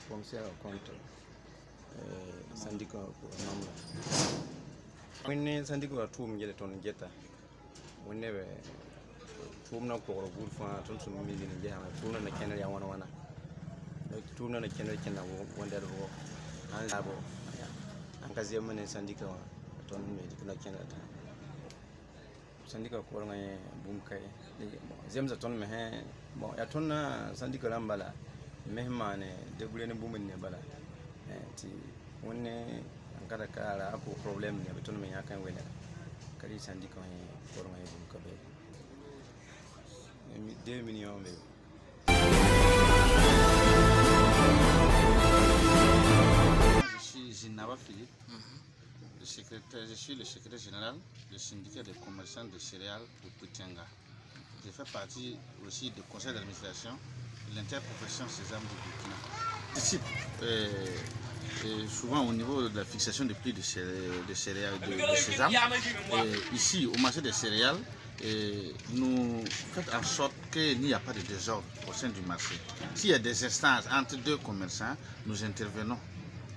commissaire contre syndicat pour membre. When syndicat two get on Jetta, whenever two na ko good for to million in Jama, two na Canada 101. Two na Canada can wonder and Labo and Kaziaman and syndicat on me Canada. Sandika ko ngay bum kay zemza ton me he bon ya ton na sandika lambala mehmane de bulene bum ne bala ti wonne angada kala ko problem ne beton me yakan wele kali sandika he ko ngay bum kabe 2 millions be. Je suis Zinaba Philippe. Je suis le secrétaire général du syndicat des commerçants de céréales de Poutianga. Je fais partie aussi du conseil d'administration de l'interprofession Sésame du Burkina. Souvent au niveau de la fixation des prix de céréales de sésame, ici au marché des céréales, nous faisons en sorte qu'il n'y a pas de désordre au sein du marché. S'il y a des instances entre deux commerçants, nous intervenons.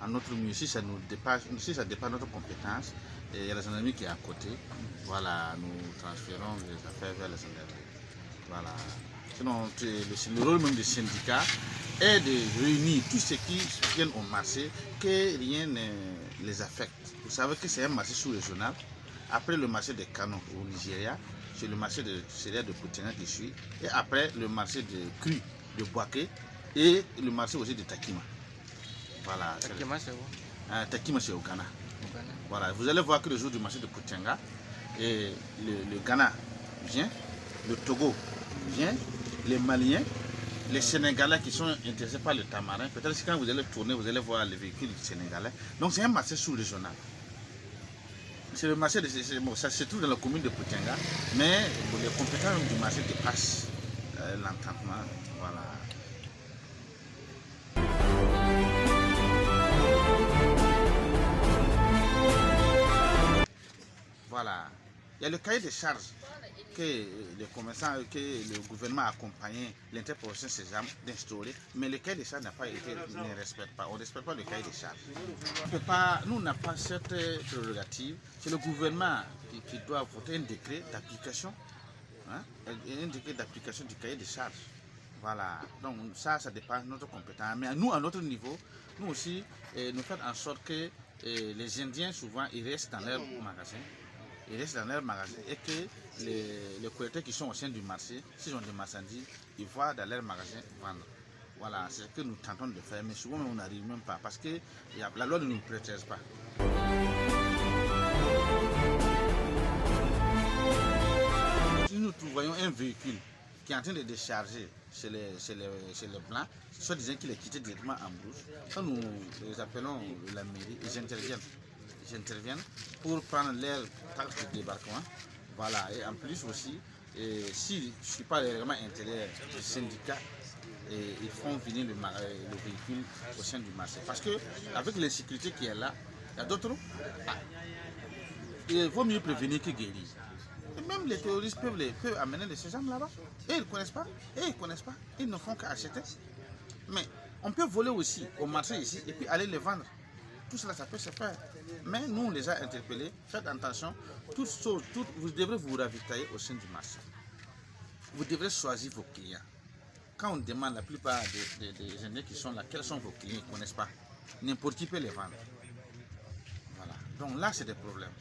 À notre mieux, si ça dépasse notre compétence, il y a la gendarmerie qui est à côté. Voilà, nous transférons les affaires vers la gendarmerie. Voilà. Sinon, le rôle même du syndicat est de réunir tous ceux qui viennent au marché, que rien ne les affecte. Vous savez que c'est un marché sous-régional. Après le marché de Kano au Nigeria, c'est le marché de céréales de Poutianga qui suit. Et après le marché de cru de Boaké et le marché aussi de Takima. Voilà. Takima c'est où? Takima c'est au Ghana. Voilà. Vous allez voir que le jour du marché de Poutianga, et le Ghana vient, le Togo vient, les Maliens, les Sénégalais qui sont intéressés par le tamarin. Peut-être que quand vous allez tourner, vous allez voir les véhicules sénégalais. Donc c'est un marché sous-régional. C'est le marché ça se trouve dans la commune de Poutianga, mais les compétences du marché dépassent l'entendement. Voilà. Voilà. Il y a le cahier des charges que les commerçants, que le gouvernement a accompagné l'interprofession Sésame d'instaurer, mais le cahier des charges n'a pas été, ne respecte pas. On ne respecte pas le cahier des charges. Nous n'avons pas cette prérogative. C'est le gouvernement qui doit voter un décret d'application, un décret d'application du cahier des charges. Voilà. Donc ça dépasse notre compétence. Mais nous, à notre niveau, nous aussi, nous faisons en sorte que les Indiens, souvent, ils restent dans leurs magasins. Ils restent dans leur magasin et que les collecteurs qui sont au sein du marché, s'ils ont des marchandises, ils voient dans leur magasin vendre. Voilà, c'est ce que nous tentons de faire, mais souvent on n'arrive même pas parce que la loi ne nous protège pas. Si nous voyons un véhicule qui est en train de décharger chez les Blancs, soit disant qu'il est quitté directement en brousse, quand nous les appelons la mairie, ils interviennent pour prendre leur taxe de débarquement. Voilà, et en plus aussi, si je ne suis pas le règlement intérieur du syndicat, ils font venir le véhicule au sein du marché. Parce qu'avec l'insécurité qui est là, il y a d'autres. Il vaut mieux prévenir que guérir. Et même les terroristes peuvent amener de ces gens là-bas. Et ils ne connaissent pas. Ils ne font qu'acheter. Mais on peut voler aussi au marché ici et puis aller les vendre. Tout cela, ça peut se faire. Mais nous, on les a interpellés. Faites attention. Vous devrez vous ravitailler au sein du marché. Vous devrez choisir vos clients. Quand on demande la plupart des Indiens qui sont là, quels sont vos clients, ils ne connaissent pas. N'importe qui peut les vendre. Voilà. Donc là, c'est des problèmes.